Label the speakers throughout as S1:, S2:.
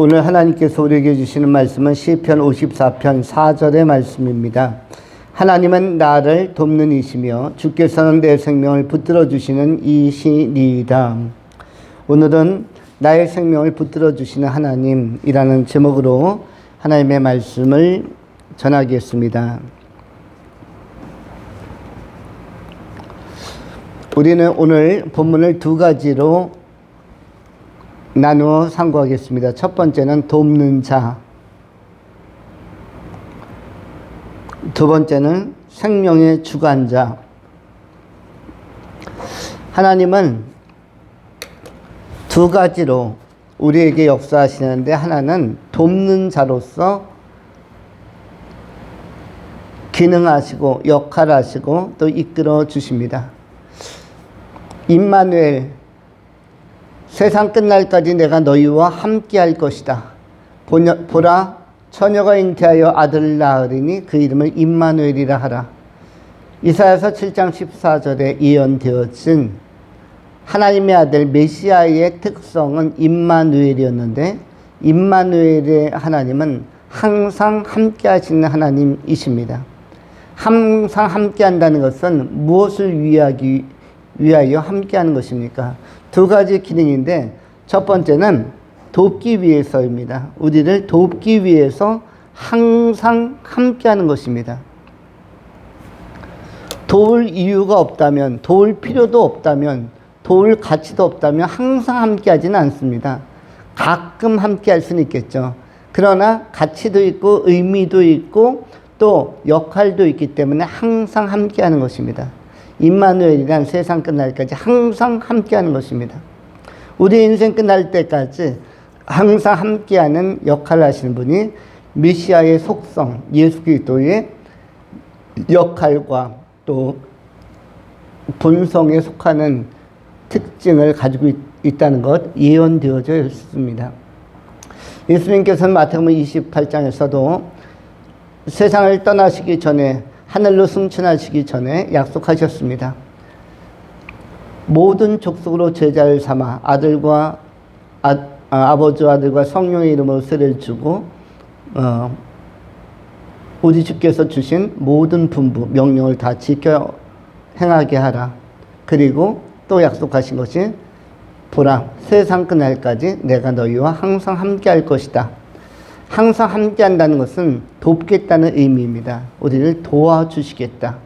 S1: 오늘 하나님께서 우리에게 주시는 말씀은 시편 54편 4절의 말씀입니다. 하나님은 나를 돕는 이시며 주께서는 내 생명을 붙들어 주시는 이시니이다. 오늘은 나의 생명을 붙들어 주시는 하나님이라는 제목으로 하나님의 말씀을 전하겠습니다. 우리는 오늘 본문을 두 가지로 나누어 상고하겠습니다. 첫 번째는 돕는 자, 두 번째는 생명의 주관자. 하나님은 두 가지로 우리에게 역사하시는데, 하나는 돕는 자로서 기능하시고 역할하시고 또 이끌어 주십니다. 임마누엘, 세상 끝날까지 내가 너희와 함께 할 것이다. 보라, 처녀가 잉태하여 아들을 낳으리니 그 이름을 임마누엘이라 하라. 이사야서 7장 14절에 예언되어진 하나님의 아들 메시아의 특성은 임마누엘이었는데, 임마누엘의 하나님은 항상 함께 하시는 하나님이십니다. 항상 함께 한다는 것은 무엇을 위하여 함께 하는 것입니까? 두 가지 기능인데, 첫 번째는 돕기 위해서입니다. 우리를 돕기 위해서 항상 함께 하는 것입니다. 도울 이유가 없다면, 도울 필요도 없다면, 도울 가치도 없다면 항상 함께 하지는 않습니다. 가끔 함께 할 수는 있겠죠. 그러나 가치도 있고 의미도 있고 또 역할도 있기 때문에 항상 함께 하는 것입니다. 임마누엘이란 세상 끝날까지 항상 함께하는 것입니다. 우리 인생 끝날 때까지 항상 함께하는 역할을 하시는 분이 메시아의 속성, 예수 그리스도의 역할과 또 본성에 속하는 특징을 가지고 있다는 것 예언되어져 있습니다. 예수님께서는 마태복음 28장에서도 세상을 떠나시기 전에, 하늘로 승천하시기 전에 약속하셨습니다. 모든 족속으로 제자를 삼아 아들과 아버지와 아들과 성령의 이름으로 세례를 주고 우리 주께서 주신 모든 분부 명령을 다 지켜 행하게 하라. 그리고 또 약속하신 것이, 보라, 세상 끝날까지 내가 너희와 항상 함께 할 것이다. 항상 함께 한다는 것은 돕겠다는 의미입니다. 우리를 도와주시겠다.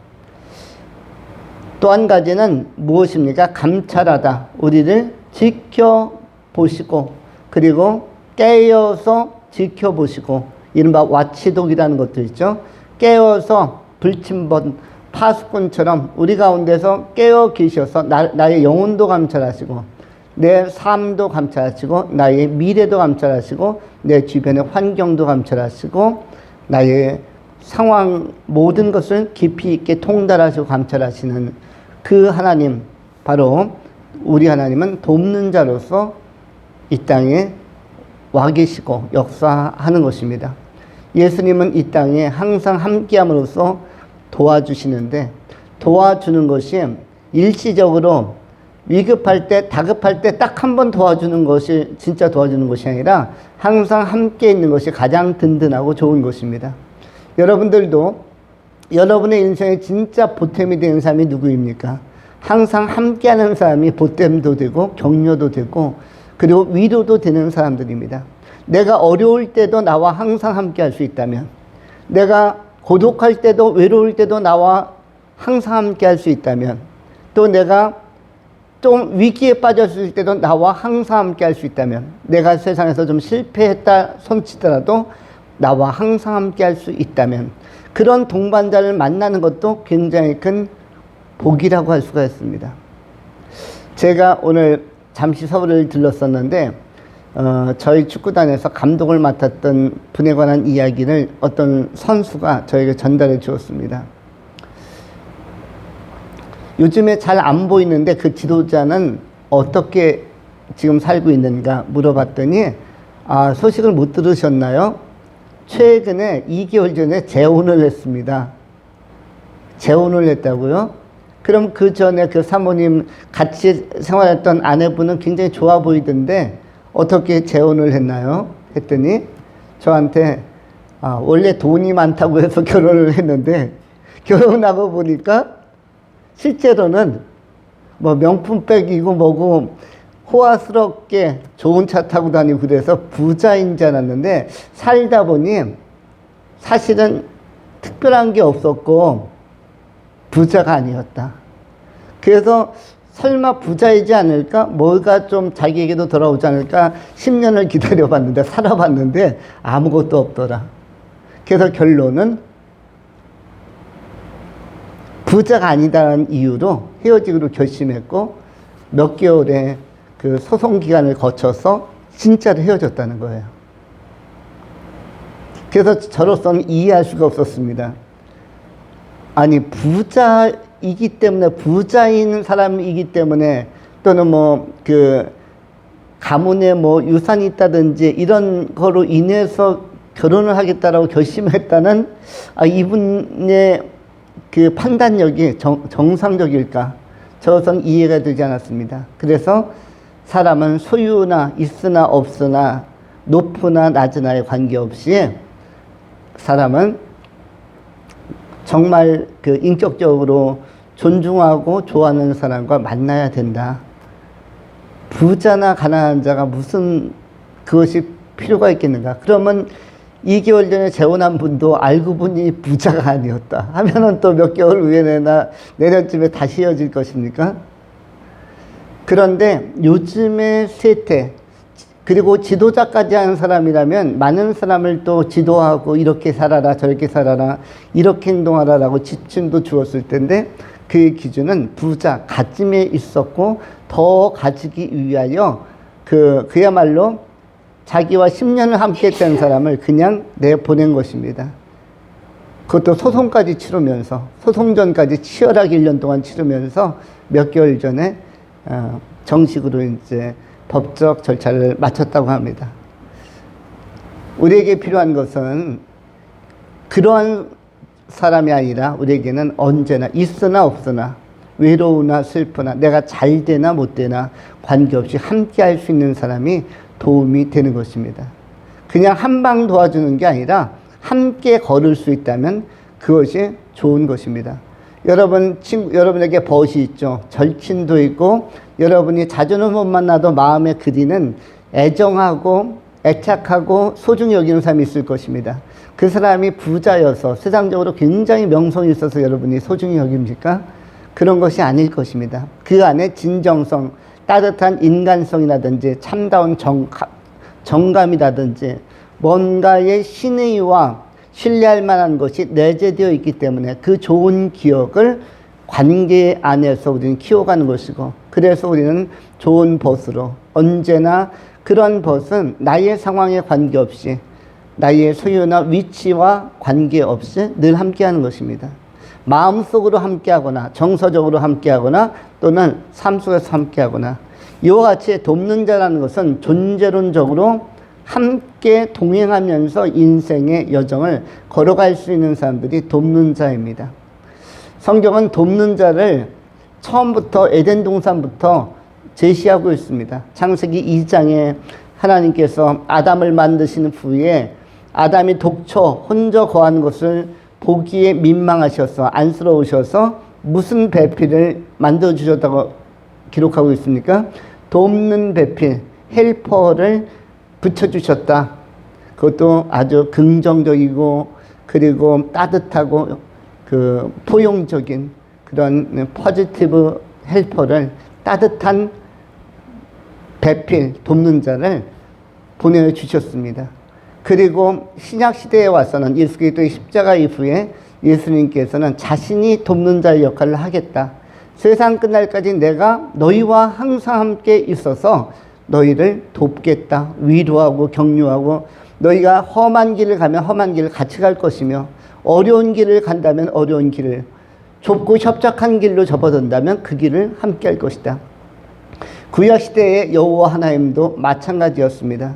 S1: 또 한 가지는 무엇입니까? 감찰하다. 우리를 지켜보시고, 그리고 깨어서 지켜보시고, 이른바 와치독이라는 것도 있죠. 깨어서 불침번 파수꾼처럼 우리 가운데서 깨어 계셔서 나의 영혼도 감찰하시고, 내 삶도 감찰하시고, 나의 미래도 감찰하시고, 내 주변의 환경도 감찰하시고, 나의 상황 모든 것을 깊이 있게 통달하시고 감찰하시는 그 하나님, 바로 우리 하나님은 돕는 자로서 이 땅에 와 계시고 역사하는 것입니다. 예수님은 이 땅에 항상 함께함으로써 도와주시는데, 도와주는 것이 일시적으로 위급할 때, 다급할 때 딱 한 번 도와주는 것이 진짜 도와주는 것이 아니라 항상 함께 있는 것이 가장 든든하고 좋은 것입니다. 여러분들도 여러분의 인생에 진짜 보탬이 되는 사람이 누구입니까? 항상 함께 하는 사람이 보탬도 되고 격려도 되고 그리고 위로도 되는 사람들입니다. 내가 어려울 때도 나와 항상 함께 할 수 있다면, 내가 고독할 때도 외로울 때도 나와 항상 함께 할 수 있다면, 또 내가 좀 위기에 빠졌을 때도 나와 항상 함께 할 수 있다면, 내가 세상에서 좀 실패했다 손치더라도 나와 항상 함께 할 수 있다면, 그런 동반자를 만나는 것도 굉장히 큰 복이라고 할 수가 있습니다. 제가 오늘 잠시 서울을 들렀었는데 저희 축구단에서 감독을 맡았던 분에 관한 이야기를 어떤 선수가 저에게 전달해 주었습니다. 요즘에 잘 안 보이는데 그 지도자는 어떻게 지금 살고 있는가 물어봤더니, 소식을 못 들으셨나요? 최근에 2개월 전에 재혼을 했습니다. 재혼을 했다고요? 그럼 그 전에 그 사모님 같이 생활했던 아내분은 굉장히 좋아 보이던데 어떻게 재혼을 했나요? 했더니 저한테 원래 돈이 많다고 해서 결혼을 했는데 결혼하고 보니까 실제로는 뭐 명품백이고 뭐고 호화스럽게 좋은 차 타고 다니고 그래서 부자인 줄 알았는데 살다 보니 사실은 특별한 게 없었고 부자가 아니었다. 그래서 설마 부자이지 않을까? 뭐가 좀 자기에게도 돌아오지 않을까? 10년을 기다려봤는데 살아봤는데 아무것도 없더라. 그래서 결론은 부자가 아니다라는 이유로 헤어지기로 결심했고 몇 개월의 그 소송 기간을 거쳐서 진짜로 헤어졌다는 거예요. 그래서 저로서는 이해할 수가 없었습니다. 아니 부자이기 때문에 부자인 사람이기 때문에 또는 뭐 그 가문에 뭐 유산이 있다든지 이런 거로 인해서 결혼을 하겠다라고 결심했다는 이분의 그 판단력이 정상적일까? 저로서는 이해가 되지 않았습니다. 그래서 사람은 소유나 있으나 없으나 높으나 낮으나에 관계없이 사람은 정말 그 인격적으로 존중하고 좋아하는 사람과 만나야 된다. 부자나 가난한 자가 무슨 그것이 필요가 있겠는가? 그러면 2개월 전에 재혼한 분도 알고 보니 부자가 아니었다 하면은 또 몇 개월 후에 내년쯤에 다시 헤어질 것입니까? 그런데 요즘의 세태, 그리고 지도자까지 하는 사람이라면 많은 사람을 또 지도하고 이렇게 살아라 저렇게 살아라 이렇게 행동하라 라고 지침도 주었을 텐데 그 기준은 부자, 가짐에 있었고 더 가지기 위하여 그야말로 자기와 10년을 함께 했던 사람을 그냥 내보낸 것입니다. 그것도 소송까지 치르면서 소송전까지 치열하게 1년 동안 치르면서 몇 개월 전에 정식으로 이제 법적 절차를 마쳤다고 합니다. 우리에게 필요한 것은 그러한 사람이 아니라 우리에게는 언제나 있으나 없으나 외로우나 슬프나 내가 잘 되나 못 되나 관계없이 함께 할 수 있는 사람이 도움이 되는 것입니다. 그냥 한 방 도와주는 게 아니라 함께 걸을 수 있다면 그것이 좋은 것입니다. 여러분에게 벗이 있죠. 절친도 있고 여러분이 자주는 못 만나도 마음에 그리는 애정하고 애착하고 소중히 여기는 사람이 있을 것입니다. 그 사람이 부자여서 세상적으로 굉장히 명성이 있어서 여러분이 소중히 여깁니까? 그런 것이 아닐 것입니다. 그 안에 진정성, 따뜻한 인간성이라든지 참다운 정감이라든지 뭔가의 신의와 신뢰할 만한 것이 내재되어 있기 때문에 그 좋은 기억을 관계 안에서 우리는 키워가는 것이고 그래서 우리는 좋은 벗으로 언제나 그런 벗은 나의 상황에 관계없이 나의 소유나 위치와 관계없이 늘 함께하는 것입니다. 마음속으로 함께하거나 정서적으로 함께하거나 또는 삶 속에서 함께하거나 이와 같이 돕는 자라는 것은 존재론적으로 함께 동행하면서 인생의 여정을 걸어갈 수 있는 사람들이 돕는 자입니다. 성경은 돕는 자를 처음부터 에덴 동산부터 제시하고 있습니다. 창세기 2장에 하나님께서 아담을 만드신 후에 아담이 독처 혼자 거하는 것을 보기에 민망하셔서 안쓰러우셔서 무슨 배필을 만들어 주셨다고 기록하고 있습니까? 돕는 배필, 헬퍼를 붙여주셨다. 그것도 아주 긍정적이고 그리고 따뜻하고 포용적인 그런 포지티브 헬퍼를 따뜻한 배필, 돕는 자를 보내주셨습니다. 그리고 신약시대에 와서는 예수 그리스도의 십자가 이후에 예수님께서는 자신이 돕는 자의 역할을 하겠다. 세상 끝날까지 내가 너희와 항상 함께 있어서 너희를 돕겠다. 위로하고 격려하고 너희가 험한 길을 가면 험한 길을 같이 갈 것이며 어려운 길을 간다면 어려운 길을 좁고 협착한 길로 접어든다면 그 길을 함께 할 것이다. 구약시대의 여호와 하나님도 마찬가지였습니다.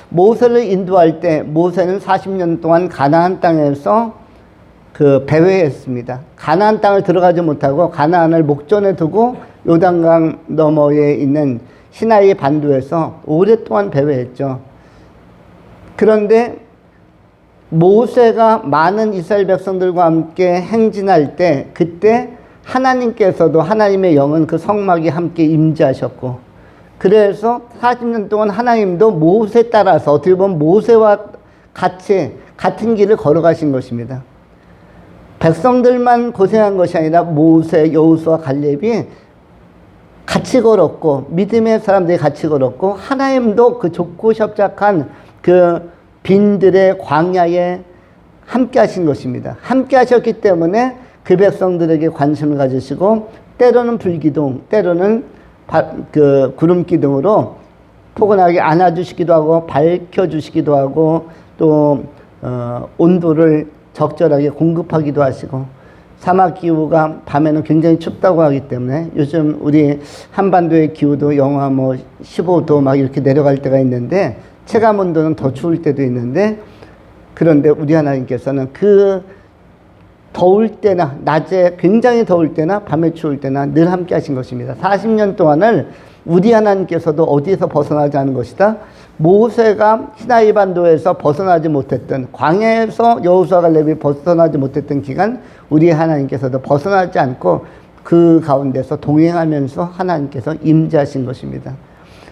S1: 모세를 인도할 때 모세는 40년 동안 가나안 땅에서 배회했습니다. 가나안 땅을 들어가지 못하고 가나안을 목전에 두고 요단강 너머에 있는 시나이 반도에서 오랫동안 배회했죠. 그런데 모세가 많은 이스라엘 백성들과 함께 행진할 때 그때 하나님께서도 하나님의 영은 그 성막에 함께 임재하셨고, 그래서 40년 동안 하나님도 모세 따라서 어떻게 보면 모세와 같은 길을 걸어가신 것입니다. 백성들만 고생한 것이 아니라 모세, 여호수아, 갈렙이 같이 걸었고, 믿음의 사람들이 같이 걸었고, 하나님도 그 좁고 협착한 그 빈들의 광야에 함께 하신 것입니다. 함께 하셨기 때문에 그 백성들에게 관심을 가지시고, 때로는 불기둥, 때로는 그 구름기둥으로 포근하게 안아주시기도 하고, 밝혀주시기도 하고, 또 온도를 적절하게 공급하기도 하시고, 사막기후가 밤에는 굉장히 춥다고 하기 때문에 요즘 우리 한반도의 기후도 영하 15도 막 이렇게 내려갈 때가 있는데, 체감온도는 더 추울 때도 있는데, 그런데 우리 하나님께서는 그 더울 때나, 낮에 굉장히 더울 때나 밤에 추울 때나 늘 함께 하신 것입니다. 40년 동안을 우리 하나님께서도 어디에서 벗어나지 않은 것이다. 모세가 시나이 반도에서 벗어나지 못했던, 광야에서 여호수아 갈렙이 벗어나지 못했던 기간, 우리 하나님께서도 벗어나지 않고 그 가운데서 동행하면서 하나님께서 임재하신 것입니다.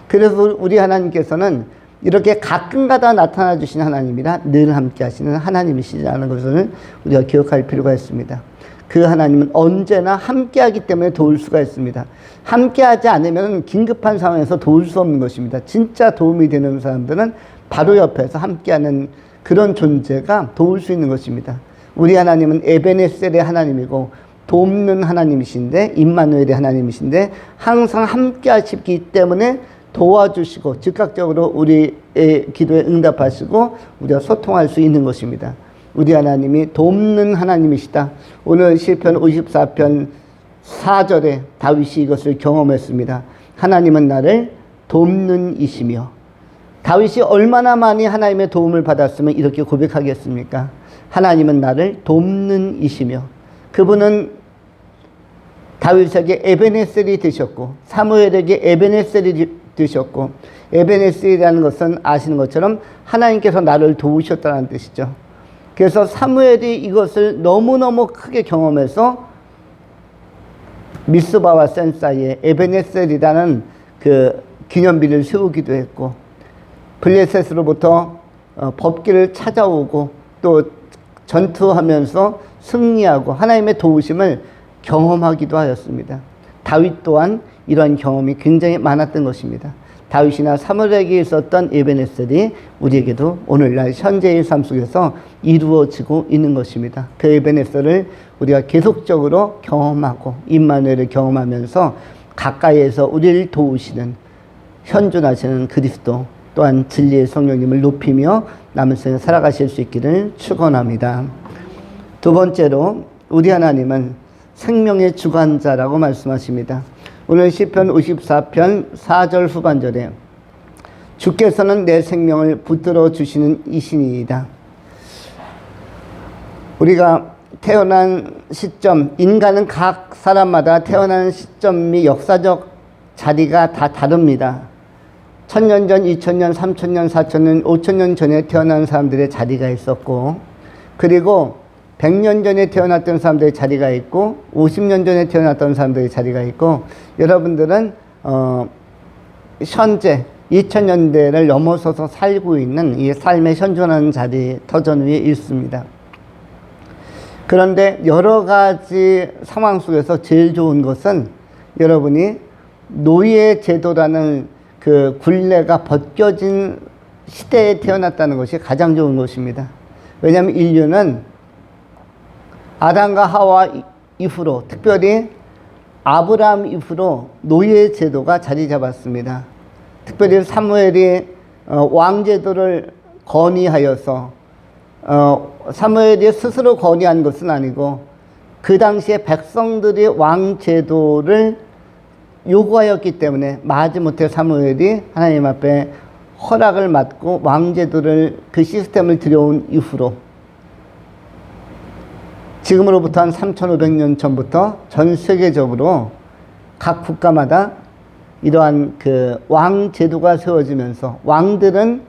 S1: 그래서 우리 하나님께서는 이렇게 가끔가다 나타나 주신 하나님이라 늘 함께 하시는 하나님이시라는 것을 우리가 기억할 필요가 있습니다. 그 하나님은 언제나 함께 하기 때문에 도울 수가 있습니다. 함께 하지 않으면 긴급한 상황에서 도울 수 없는 것입니다. 진짜 도움이 되는 사람들은 바로 옆에서 함께하는 그런 존재가 도울 수 있는 것입니다. 우리 하나님은 에베네셀의 하나님이고 돕는 하나님이신데, 임마누엘의 하나님이신데, 항상 함께 하시기 때문에 도와주시고 즉각적으로 우리의 기도에 응답하시고 우리가 소통할 수 있는 것입니다. 우리 하나님이 돕는 하나님이시다. 오늘 시편 54편 4절에 다윗이 이것을 경험했습니다. 하나님은 나를 돕는 이시며. 다윗이 얼마나 많이 하나님의 도움을 받았으면 이렇게 고백하겠습니까? 하나님은 나를 돕는 이시며. 그분은 다윗에게 에베네셀이 되셨고, 사무엘에게 에베네셀이 되셨고, 에베네셀이라는 것은 아시는 것처럼 하나님께서 나를 도우셨다는 뜻이죠. 그래서 사무엘이 이것을 너무너무 크게 경험해서 미스바와 센 사이에 에베네셀이라는 그 기념비를 세우기도 했고, 블레셋으로부터 법궤를 찾아오고 또 전투하면서 승리하고 하나님의 도우심을 경험하기도 하였습니다. 다윗 또한 이러한 경험이 굉장히 많았던 것입니다. 다윗이나 사무엘에게 있었던 에베네셀이 우리에게도 오늘날 현재의 삶 속에서 이루어지고 있는 것입니다. 그 에베네셀을 우리가 계속적으로 경험하고 임마누엘을 경험하면서 가까이에서 우리를 도우시는 현존하시는 그리스도, 또한 진리의 성령님을 높이며 남은 생을 살아가실 수 있기를 축원합니다. 두 번째로 우리 하나님은 생명의 주관자라고 말씀하십니다. 오늘 시편 54편 4절 후반절에 주께서는 내 생명을 붙들어 주시는 이신이이다. 우리가 태어난 시점, 인간은 각 사람마다 태어나는 시점이 역사적 자리가 다 다릅니다. 1000년 전, 2000년, 3000년, 4000년, 5000년 전에 태어난 사람들의 자리가 있었고, 그리고 100년 전에 태어났던 사람들의 자리가 있고, 50년 전에 태어났던 사람들의 자리가 있고, 여러분들은 현재 2000년대를 넘어서서 살고 있는 이 삶의 현존하는 자리, 터전 위에 있습니다. 그런데 여러 가지 상황 속에서 제일 좋은 것은 여러분이 노예 제도라는 그 굴레가 벗겨진 시대에 태어났다는 것이 가장 좋은 것입니다. 왜냐하면 인류는 아담과 하와 이후로, 특별히 아브라함 이후로 노예 제도가 자리 잡았습니다. 특별히 사무엘이 왕제도를 건의하여서, 사무엘이 스스로 건의한 것은 아니고 그 당시에 백성들이 왕제도를 요구하였기 때문에 마지못해 사무엘이 하나님 앞에 허락을 받고 왕제도를, 그 시스템을 들여온 이후로 지금으로부터 한 3500년 전부터 전 세계적으로 각 국가마다 이러한 그 왕제도가 세워지면서 왕들은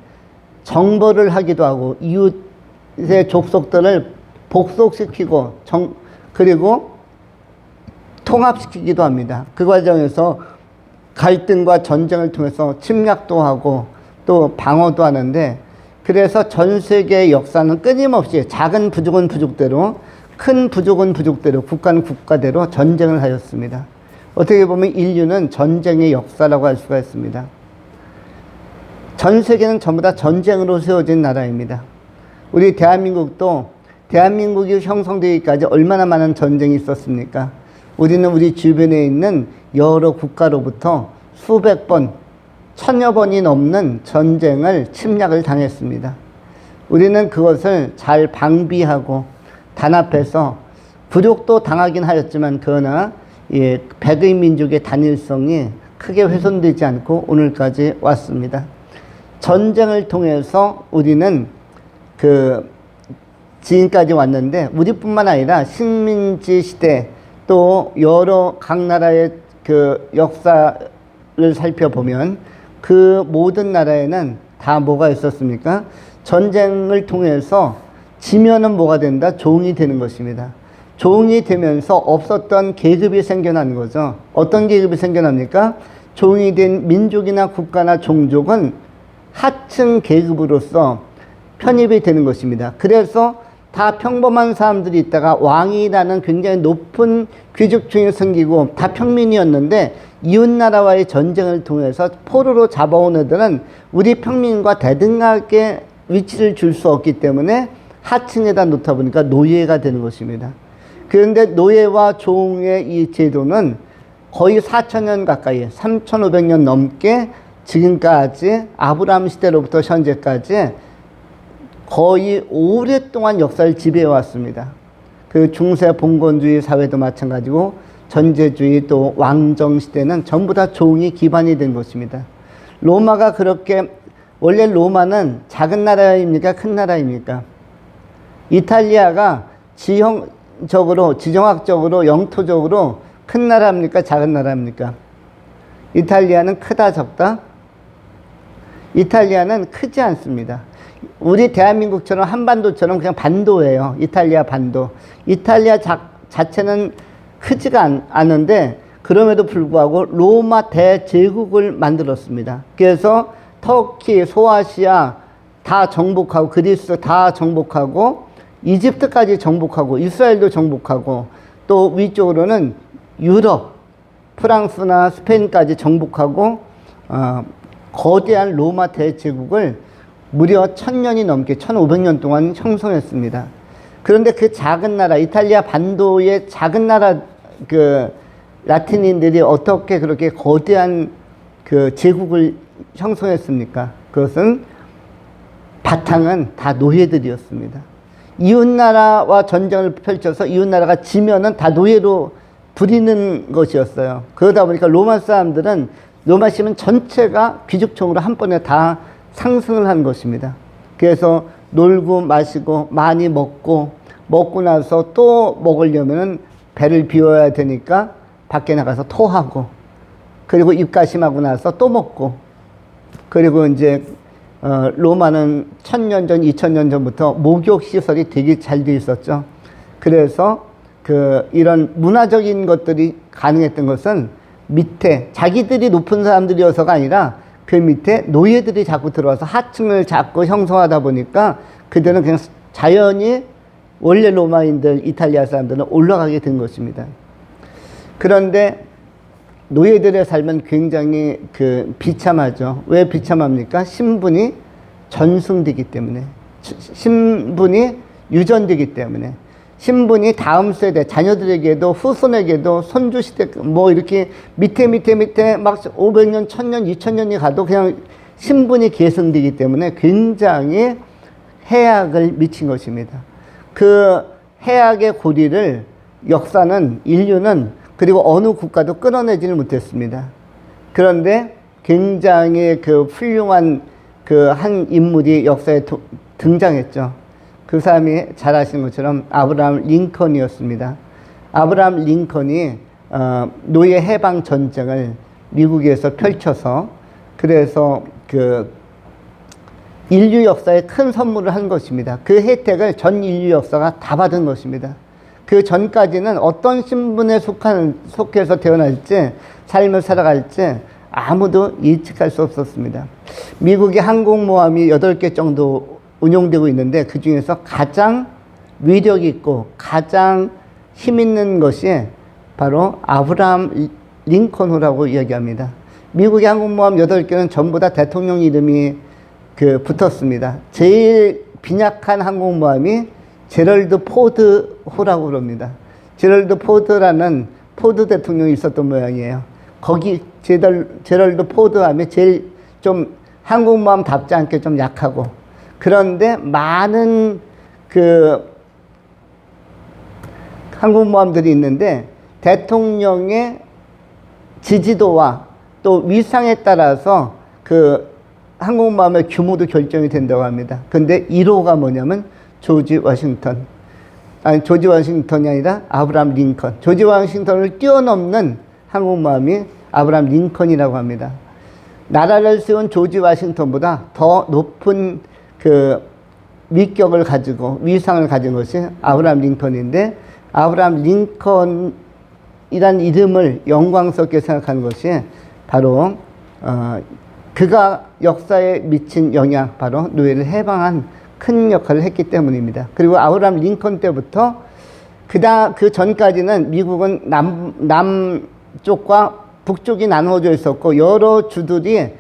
S1: 정벌을 하기도 하고 이웃의 족속들을 복속시키고 그리고 통합시키기도 합니다. 그 과정에서 갈등과 전쟁을 통해서 침략도 하고 또 방어도 하는데, 그래서 전 세계의 역사는 끊임없이 작은 부족은 부족대로, 큰 부족은 부족대로, 국가는 국가대로 전쟁을 하였습니다. 어떻게 보면 인류는 전쟁의 역사라고 할 수가 있습니다. 전 세계는 전부 다 전쟁으로 세워진 나라입니다. 우리 대한민국이 형성되기까지 얼마나 많은 전쟁이 있었습니까? 우리는 우리 주변에 있는 여러 국가로부터 수백 번, 천여 번이 넘는 전쟁을 침략을 당했습니다. 우리는 그것을 잘 방비하고 단합해서 굴욕도 당하긴 하였지만, 그러나 백의 민족의 단일성이 크게 훼손되지 않고 오늘까지 왔습니다. 전쟁을 통해서 우리는 지금까지 왔는데, 우리뿐만 아니라 식민지 시대 또 여러 각 나라의 역사를 살펴보면 그 모든 나라에는 다 뭐가 있었습니까? 전쟁을 통해서 지면은 뭐가 된다? 종이 되는 것입니다. 종이 되면서 없었던 계급이 생겨나는 거죠. 어떤 계급이 생겨납니까? 종이 된 민족이나 국가나 종족은 하층 계급으로서 편입이 되는 것입니다. 그래서 다 평범한 사람들이 있다가 왕이라는 굉장히 높은 귀족층이 생기고 다 평민이었는데, 이웃나라와의 전쟁을 통해서 포로로 잡아온 애들은 우리 평민과 대등하게 위치를 줄 수 없기 때문에 하층에다 놓다 보니까 노예가 되는 것입니다. 그런데 노예와 종의 이 제도는 거의 4,000년 가까이, 3,500년 넘게 지금까지 아브라함 시대로부터 현재까지 거의 오랫동안 역사를 지배해 왔습니다. 그 중세 봉건주의 사회도 마찬가지고 전제주의 또 왕정 시대는 전부 다 종이 기반이 된 것입니다. 로마가 그렇게, 원래 로마는 작은 나라입니까? 큰 나라입니까? 이탈리아가 지정학적으로 영토적으로 큰 나라입니까? 작은 나라입니까? 이탈리아는 크다 적다? 이탈리아는 크지 않습니다. 우리 대한민국처럼 한반도처럼 그냥 반도예요. 이탈리아 반도. 이탈리아 자체는 크지가 않은데, 그럼에도 불구하고 로마 대제국을 만들었습니다. 그래서 터키, 소아시아 다 정복하고, 그리스 다 정복하고, 이집트까지 정복하고, 이스라엘도 정복하고, 또 위쪽으로는 유럽, 프랑스나 스페인까지 정복하고, 거대한 로마 대제국을 무려 1000년이 넘게 1500년 동안 형성했습니다. 그런데 그 작은 나라, 이탈리아 반도의 작은 나라 라틴인들이 어떻게 그렇게 거대한 제국을 형성했습니까? 그것은 바탕은 다 노예들이었습니다. 이웃나라와 전쟁을 펼쳐서 이웃나라가 지면은 다 노예로 부리는 것이었어요. 그러다 보니까 로마 사람들은, 로마 시민 전체가 귀족층으로 한 번에 다 상승을 한 것입니다. 그래서 놀고 마시고 많이 먹고 나서 또 먹으려면 배를 비워야 되니까 밖에 나가서 토하고, 그리고 입가심하고 나서 또 먹고, 그리고 이제 로마는 1000년 전, 2000년 전부터 목욕 시설이 되게 잘 돼 있었죠. 그래서 이런 문화적인 것들이 가능했던 것은 밑에 자기들이 높은 사람들이어서가 아니라 그 밑에 노예들이 자꾸 들어와서 하층을 자꾸 형성하다 보니까 그들은 그냥 자연히 원래 로마인들, 이탈리아 사람들은 올라가게 된 것입니다. 그런데 노예들의 삶은 굉장히 비참하죠. 왜 비참합니까? 신분이 전승되기 때문에, 신분이 유전되기 때문에, 신분이 다음 세대, 자녀들에게도 후손에게도 손주시대, 이렇게 밑에 막 500년, 1000년, 2000년이 가도 그냥 신분이 계승되기 때문에 굉장히 해악을 미친 것입니다. 그 해악의 고리를 역사는, 인류는, 그리고 어느 국가도 끌어내지를 못했습니다. 그런데 굉장히 훌륭한 한 인물이 역사에 등장했죠. 그 사람이 잘 아시는 것처럼 아브라함 링컨이었습니다. 아브라함 링컨이 노예 해방 전쟁을 미국에서 펼쳐서, 그래서 인류 역사에 큰 선물을 한 것입니다. 그 혜택을 전 인류 역사가 다 받은 것입니다. 그 전까지는 어떤 신분에 속해서 태어날지, 삶을 살아갈지 아무도 예측할 수 없었습니다. 미국의 항공모함이 8개 정도 운용되고 있는데 그 중에서 가장 위력 있고 가장 힘 있는 것이 바로 아브라함 링컨호라고 이야기합니다. 미국의 항공모함 8개는 전부 다 대통령 이름이 붙었습니다. 제일 빈약한 항공모함이 제럴드 포드호라고 부릅니다. 제럴드 포드라는 포드 대통령이 있었던 모양이에요. 거기 제럴드 포드함이 제일 좀 항공모함답지 않게 좀 약하고, 그런데 많은 항공모함들이 있는데 대통령의 지지도와 또 위상에 따라서 항공모함의 규모도 결정이 된다고 합니다. 근데 1호가 뭐냐면 조지 워싱턴이 아니라 아브라함 링컨. 조지 워싱턴을 뛰어넘는 항공모함이 아브라함 링컨이라고 합니다. 나라를 세운 조지 워싱턴보다 더 높은 위격을 가지고 위상을 가진 것이 아브라함 링컨인데, 아브라함 링컨이란 이름을 영광스럽게 생각하는 것이 바로 그가 역사에 미친 영향, 바로 노예를 해방한 큰 역할을 했기 때문입니다. 그리고 아브라함 링컨 때부터 그 전까지는 미국은 남쪽과 북쪽이 나누어져 있었고 여러 주들이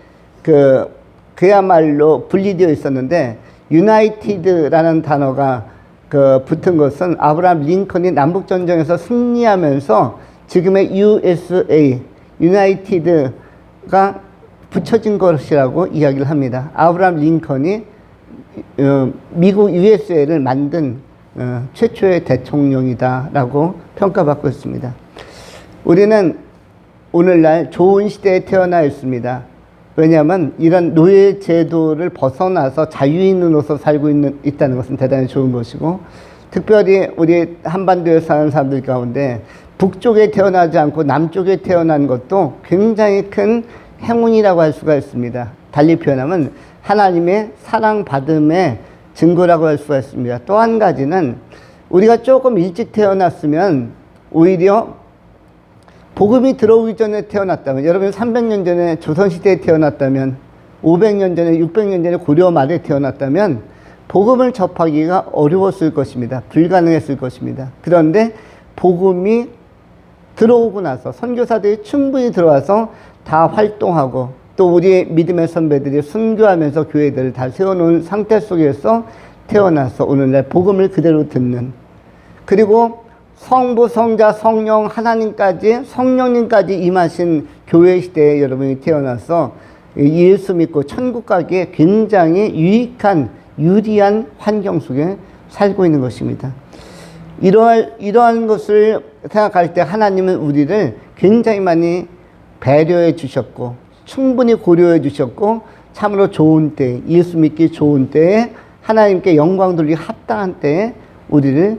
S1: 그야말로 분리되어 있었는데, 유나이티드라는 단어가 붙은 것은 아브라함 링컨이 남북전쟁에서 승리하면서 지금의 USA, 유나이티드가 붙여진 것이라고 이야기를 합니다. 아브라함 링컨이 미국 USA를 만든 최초의 대통령이다라고 평가받고 있습니다. 우리는 오늘날 좋은 시대에 태어나 있습니다. 왜냐하면 이런 노예 제도를 벗어나서 자유인으로서 살고 있다는 것은 대단히 좋은 것이고, 특별히 우리 한반도에 사는 사람들 가운데 북쪽에 태어나지 않고 남쪽에 태어난 것도 굉장히 큰 행운이라고 할 수가 있습니다. 달리 표현하면 하나님의 사랑받음의 증거라고 할 수가 있습니다. 또 한 가지는 우리가 조금 일찍 태어났으면, 오히려 복음이 들어오기 전에 태어났다면, 여러분 300년 전에 조선시대에 태어났다면, 500년 전에 600년 전에 고려 말에 태어났다면 복음을 접하기가 어려웠을 것입니다. 불가능했을 것입니다. 그런데 복음이 들어오고 나서 선교사들이 충분히 들어와서 다 활동하고, 또 우리 믿음의 선배들이 순교하면서 교회들을 다 세워놓은 상태 속에서 태어나서 오늘날 복음을 그대로 듣는, 그리고 성부, 성자, 성령, 하나님까지, 성령님까지 임하신 교회 시대에 여러분이 태어나서 예수 믿고 천국 가기에 굉장히 유익한, 유리한 환경 속에 살고 있는 것입니다. 이러한 것을 생각할 때 하나님은 우리를 굉장히 많이 배려해 주셨고, 충분히 고려해 주셨고, 참으로 좋은 때, 예수 믿기 좋은 때에 하나님께 영광 돌리기 합당한 때에 우리를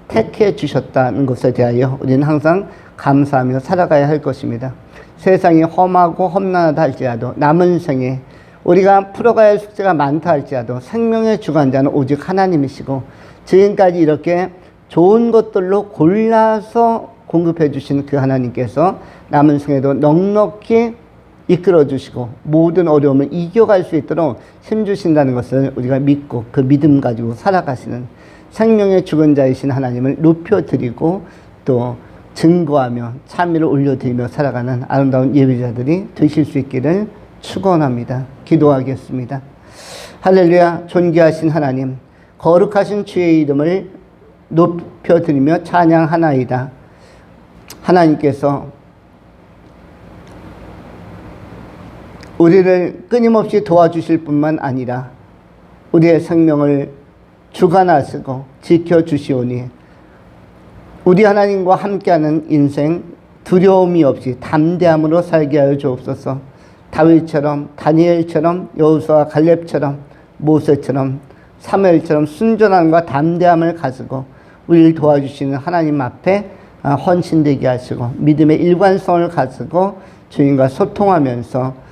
S1: 택해 주셨다는 것에 대하여 우리는 항상 감사하며 살아가야 할 것입니다. 세상이 험하고 험난하다 할지라도, 남은 생에 우리가 풀어가야 할 숙제가 많다 할지라도 생명의 주관자는 오직 하나님이시고, 지금까지 이렇게 좋은 것들로 골라서 공급해 주신 그 하나님께서 남은 생에도 넉넉히 이끌어 주시고 모든 어려움을 이겨갈 수 있도록 힘주신다는 것을 우리가 믿고 그 믿음 가지고 살아가시는 생명의 죽은 자이신 하나님을 높여드리고 또 증거하며 찬미를 올려드리며 살아가는 아름다운 예배자들이 되실 수 있기를 축원합니다. 기도하겠습니다. 할렐루야. 존귀하신 하나님, 거룩하신 주의 이름을 높여드리며 찬양하나이다. 하나님께서 우리를 끊임없이 도와주실 뿐만 아니라 우리의 생명을 주관하시고 지켜주시오니 우리 하나님과 함께하는 인생 두려움이 없이 담대함으로 살게 하여 주옵소서. 다윗처럼, 다니엘처럼, 여호수아, 갈렙처럼, 모세처럼, 사무엘처럼 순전함과 담대함을 가지고 우리를 도와주시는 하나님 앞에 헌신되게 하시고 믿음의 일관성을 가지고 주님과 소통하면서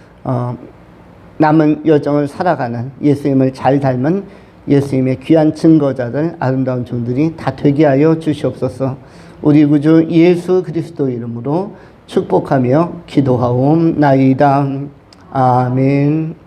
S1: 남은 여정을 살아가는 예수님을 잘 닮은 예수님의 귀한 증거자들, 아름다운 종들이 다 되게 하여 주시옵소서. 우리 구주 예수 그리스도 이름으로 축복하며 기도하옵나이다. 아멘.